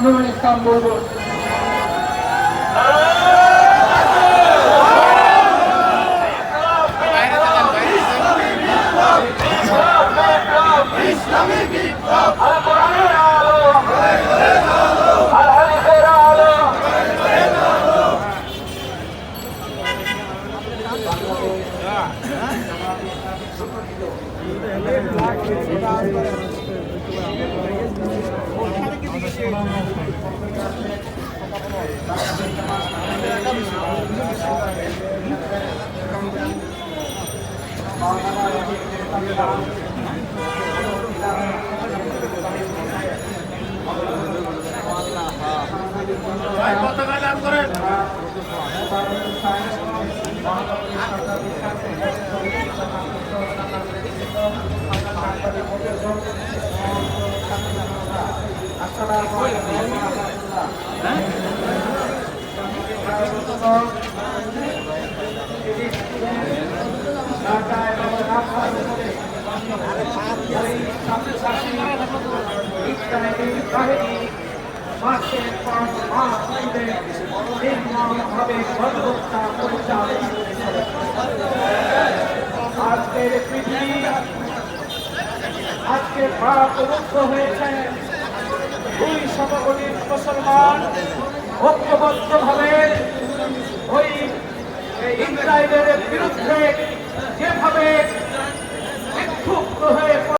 নুরুল ইসলাম বুলবুল। মাসের পর মাস ধরে নির্মমভাবে গণহত্যা পরিচালিত আজকের পৃথিবী আজকে ভারতমুক্ত হয়েছে। দুই শতকোটি মুসলমান ঐক্যবদ্ধভাবে ওই ইসরায়েলের বিরুদ্ধে যেভাবে বিক্ষুব্ধ হয়ে